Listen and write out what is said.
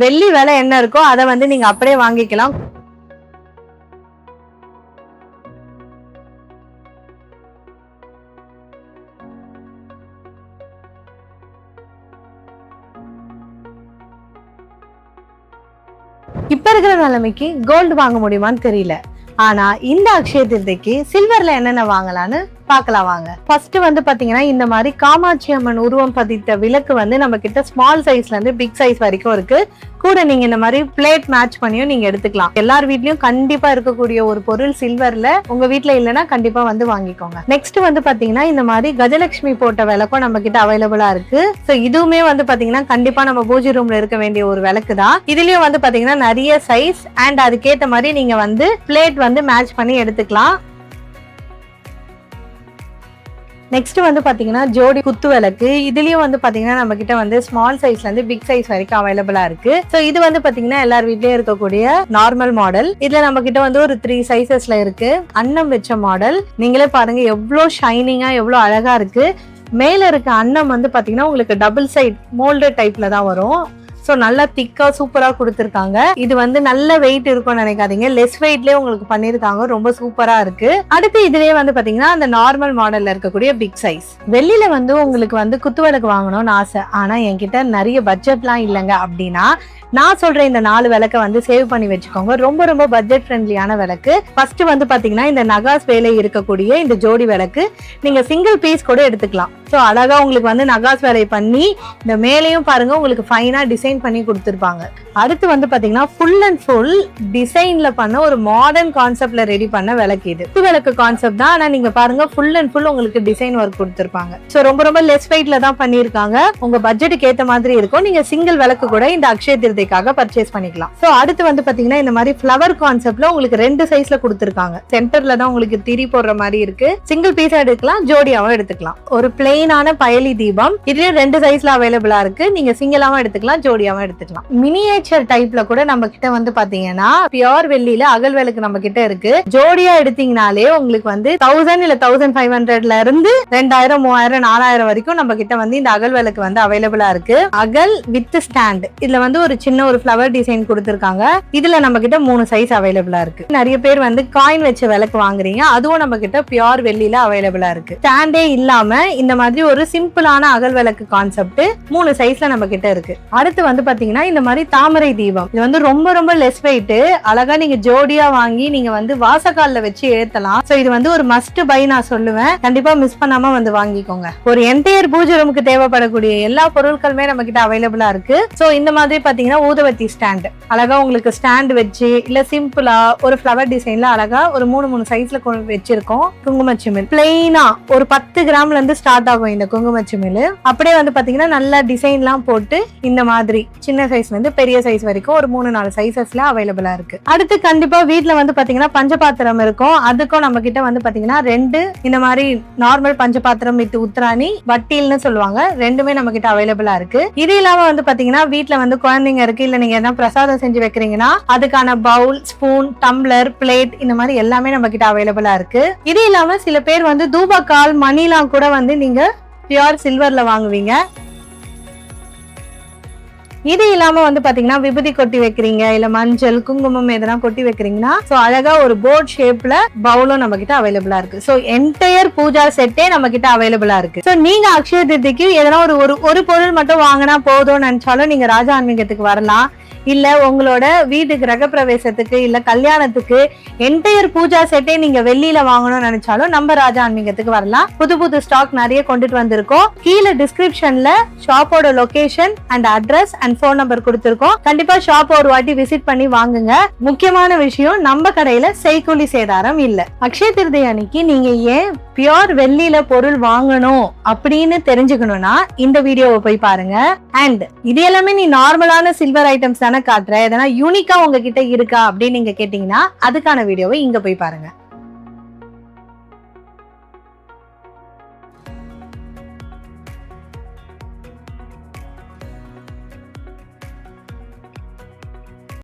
வெள்ளி விலை என்ன இருக்கோ அதை வந்து நீங்க அப்படியே வாங்கிக்கலாம். இப்ப இருக்கிற நிலைமைக்கு கோல்டு வாங்க முடியுமான்னு தெரியல. ஆனா இந்த அக்ஷய திருதிக்கு சில்வர்ல என்னென்ன வாங்கலான்னு பார்க்கலாம் வாங்க. ஃபர்ஸ்ட் வந்து பாத்தீங்கன்னா இந்த மாதிரி காமாட்சி அம்மன் உருவம் பதித்த விளக்கு வந்து நம்ம கிட்ட ஸ்மால் சைஸ்ல இருந்து பிக் சைஸ் வரைக்கும் இருக்கு. கூட நீங்க இந்த மாதிரி பிளேட் மேட்ச் பண்ணியும் நீங்க எடுத்துக்கலாம். எல்லார் வீட்லயும் கண்டிப்பா இருக்கக்கூடிய ஒரு பொருள் சில்வர்ல உங்க வீட்ல இல்லைன்னா கண்டிப்பா வந்து வாங்கிக்கோங்க. நெக்ஸ்ட் வந்து பாத்தீங்கன்னா இந்த மாதிரி கஜலட்சுமி போட்ட விளக்கும் நம்ம கிட்ட அவைலபிளா இருக்கு. சோ இதுவுமே வந்து பாத்தீங்கன்னா கண்டிப்பா நம்ம பூஜை ரூம்ல இருக்க வேண்டிய ஒரு விளக்கு தான். இதுலயும் வந்து பாத்தீங்கன்னா நிறைய சைஸ் அண்ட் அதுக்கேற்ற மாதிரி நீங்க வந்து பிளேட் வந்து மேட்ச் பண்ணி எடுத்துக்கலாம். நெக்ஸ்ட் வந்து பாத்தீங்கன்னா ஜோடி குத்து விளக்கு. இதுலயும் வந்து பாத்தீங்கன்னா நம்ம கிட்ட வந்து ஸ்மால் சைஸ்ல இருந்து பிக் சைஸ் வரைக்கும் அவைலபிளா இருக்கு. சோ இது வந்து பாத்தீங்கன்னா எல்லார் வீட்லயும் இருக்கக்கூடிய நார்மல் மாடல். இதுல நம்ம கிட்ட வந்து ஒரு 3 சைசஸ்ல இருக்கு. அன்னம் வச்ச மாடல். நீங்களே பாருங்க எவ்வளவு ஷைனிங்கா எவ்வளவு அழகா இருக்கு. மேல இருக்க அன்னம் வந்து பாத்தீங்கன்னா உங்களுக்கு டபுள் சைட் மோல்டட் டைப்ல தான் வரும். ஸோ நல்லா திக்கா சூப்பரா கொடுத்துருக்காங்க. இது வந்து நல்ல வெயிட் இருக்கும்னு நினைக்காதீங்க, லெஸ் வெயிட்லயே உங்களுக்கு பண்ணிருக்காங்க, ரொம்ப சூப்பரா இருக்கு. அடுத்து இதுலயே வந்து பாத்தீங்கன்னா அந்த நார்மல் மாடல்ல இருக்கக்கூடிய பிக் சைஸ். வெளியில வந்து உங்களுக்கு வந்து குத்து விளக்கு வாங்கணும்னு ஆசை, ஆனா என்கிட்ட நிறைய பட்ஜெட்லாம் இல்லைங்க அப்படின்னா நான் சொல்றேன் இந்த 4 விளக்க வந்து சேவ் பண்ணி வச்சுக்கோங்க. ரொம்ப ரொம்ப பட்ஜெட் ஃப்ரெண்ட்லியான விளக்கு. ஃபர்ஸ்ட் வந்து பாத்தீங்கன்னா இந்த நகாஸ் வேலை இருக்கக்கூடிய இந்த ஜோடி விளக்கு நீங்க சிங்கிள் பீஸ் கூட எடுத்துக்கலாம். ஸோ அழகா உங்களுக்கு வந்து நகாஸ் வேலை பண்ணி இந்த மேலையும் பாருங்க உங்களுக்கு ஃபைனா டிசைன் பண்ணி கொடுத்துருப்பாங்க. அடுத்து வந்து பாத்தீங்கன்னா ஃபுல் அண்ட் ஃபுல் டிசைன்ல பண்ண ஒரு மாடர்ன் கான்செப்ட்ல ரெடி பண்ண விளக்கு. இது குத்து விளக்கு கான்செப்ட் தான், ஆனா நீங்க பாருங்க ஃபுல் அண்ட் ஃபுல் உங்களுக்கு டிசைன் ஒர்க் கொடுத்துருப்பாங்க. ஸோ ரொம்ப ரொம்ப லெஸ் வெயிட்ல தான் பண்ணிருக்காங்க. உங்க பட்ஜெட்டுக்கு ஏத்த மாதிரி இருக்கும். நீங்க சிங்கிள் விளக்கு கூட இந்த அக்ஷய திருதிக்காக பர்ச்சேஸ் பண்ணிக்கலாம். சோ அடுத்து வந்து பாத்தீங்கன்னா இந்த மாதிரி ஃபிளவர் கான்செப்ட்ல உங்களுக்கு 2 சைஸ்ல கொடுத்துருக்காங்க. சென்டர்ல தான் உங்களுக்கு திரி போடுற மாதிரி இருக்கு. சிங்கிள் பீஸா எடுக்கலாம், ஜோடியாவும் எடுத்துக்கலாம். ஒரு பிளெயினான பயலி தீபம் இதுலயும் 2 சைஸ்ல அவைலபிளா இருக்கு. நீங்க சிங்கிளாவும் எடுத்துக்கலாம், ஜோடியாவும் எடுத்துக்கலாம். மினியேச்சர் டைப்ல கூட நம்ம கிட்ட வந்து பாத்தீங்கன்னா பியூர் வெள்ளியில அகல் விளக்கு நம்ம கிட்ட இருக்கு. ஜோடியா எடுத்தீங்கனாலே உங்களுக்கு வந்து 1000 இல்ல 1500ல இருந்து 2000 3000 4000 வரைக்கும் நம்ம கிட்ட வந்து இந்த அகல் விளக்கு வந்து அவைலபிளா இருக்கு. அகல் வித் ஸ்டாண்ட். இதுல வந்து ஒரு சின்ன ஒரு ஃபிளவர் டிசைன் கொடுத்திருக்காங்க. இதுல நம்ம கிட்ட 3 சைஸ் அவைலபிளா இருக்கு. நிறைய பேர் வந்து காயின் வச்ச விளக்கு வாங்குறீங்க, அதுவும் நம்ம கிட்ட பியூர் வெள்ளியில அவைலபிளா இருக்கு. ஸ்டாண்டே இல்லாம இந்த மாதிரி ஒரு சிம்பிளான அகல் விளக்கு கான்செப்ட் 3 சைஸ்ல நம்ம கிட்ட இருக்கு. அடுத்து வந்து பாத்தீங்கன்னா இந்த மாதிரி தாமரை தீபம். இது வந்து ரொம்ப ரொம்ப லெஸ் வெயிட். அழகா நீங்க ஜோடியா வாங்கி நீங்க வந்து வாசக்கால்ல வச்சு ஏத்தலாம். சோ இது வந்து ஒரு மஸ்ட் பை நான் சொல்லுவேன். கண்டிப்பா மிஸ் பண்ணாம வந்து வாங்கிக்கோங்க. ஒரு என்டையர் பூஜை ரூமுக்கு தேவைப்படக்கூடிய எல்லா பொருட்களுமே நம்ம கிட்ட அவைலபிளா இருக்கு. சோ இந்த மாதிரி பாத்தீங்கன்னா ஊதுவத்தி ஸ்டாண்ட் அழகா உங்களுக்கு ஸ்டாண்ட் வச்சு இல்ல சிம்பிளா ஒரு ஃபிளவர் டிசைன்ல அழகா ஒரு 3 சைஸ்ல வச்சிருக்கோம். குங்குமச்சிமில் பிளெயினா ஒரு 10 கிராம்ல இருந்து ஸ்டார்ட் ஆகும் இந்த குங்குமச்சிமில். அப்படியே வந்து பாத்தீங்கன்னா நல்லா டிசைன் எல்லாம் போட்டு இந்த மாதிரி சின்ன சைஸ்ல இருந்து பெரிய சைஸ் வரைக்கும் ஒரு 3-4 சைசஸ்ல அவைலபிளா இருக்கு. அடுத்து கண்டிப்பா வீட்ல வந்து பாத்தீங்கன்னா பஞ்சபாத்திரம் இருக்கும். அதுக்கும் நம்ம கிட்ட வந்து பாத்தீங்கன்னா 2 இந்த மாதிரி நார்மல் பஞ்சபாத்திரம் வித் உத்ராணி வட்டில்னு சொல்லுவாங்க, 2மே நம்ம கிட்ட அவைலபிளா இருக்கு. இது இல்லாம வந்து பாத்தீங்கன்னா வீட்ல வந்து குழந்தைங்க இருக்கு, இல்ல நீங்க என்ன பிரசாதம் செஞ்சு வைக்கிறீங்கன்னா அதுக்கான பவுல், ஸ்பூன், டம்ளர், பிளேட் இந்த மாதிரி எல்லாமே நம்ம கிட்ட அவைலபிளா இருக்கு. இது இல்லாம சில பேர் வந்து தூபக்கால் மணிலாம் கூட வந்து நீங்க பியூர் சில்வர்ல வாங்குவீங்க. இது இல்லாம வந்து பாத்தீங்கன்னா விபூதி கொட்டி வைக்கிறீங்க, இல்ல மஞ்சள் குங்குமம் எதனா கொட்டி வைக்கிறீங்கன்னா சோ அழகா ஒரு போர்ட் ஷேப்ல பவுலும் நம்ம கிட்ட அவைலபிளா இருக்கு. சோ என்டையர் பூஜா செட்டே நம்ம கிட்ட அவைலபிளா இருக்கு. சோ நீங்க அக்ஷய திருதிக்கு எதனா ஒரு பொருள் மட்டும் வாங்கினா போதும்னு நினைச்சாலும் நீங்க ராஜா ஆன்மீகத்துக்கு வரலாம். இல்ல உங்களோட வீட்டு கிரகப்பிரவேசத்துக்கு இல்ல கல்யாணத்துக்கு என்டையர் பூஜா செட்டே நீங்க வெள்ளியில வாங்கணும்னு நினைச்சாலும் நம்ம ராஜா ஆன்மீகத்துக்கு வரலாம். புது ஸ்டாக் நிறைய கொண்டுட்டு வந்திருக்கோம். கீழே டிஸ்கிரிப்ஷன்ல ஷாப்போட location and address and phone number கொடுத்திருக்கோம். கண்டிப்பா ஷாப் ஒரு வாட்டி விசிட் பண்ணி வாங்குங்க. முக்கியமான விஷயம் நம்ம கடையில செய்கூலி சேதாரம் இல்ல. அக்ஷய திருதி அன்னைக்கு நீங்க ஏன் பியூர் வெள்ளியில பொருள் வாங்கணும் அப்படின்னு தெரிஞ்சுக்கணும்னா இந்த வீடியோவை போய் பாருங்க. அண்ட் இது எல்லாமே நீ நார்மலான சில்வர் ஐட்டம்ஸ் தானே காட்டுற, எதனா யூனிக்கா உங்ககிட்ட இருக்கா அப்படின்னு நீங்க கேட்டீங்கன்னா அதுக்கான வீடியோவை இங்க போய் பாருங்க.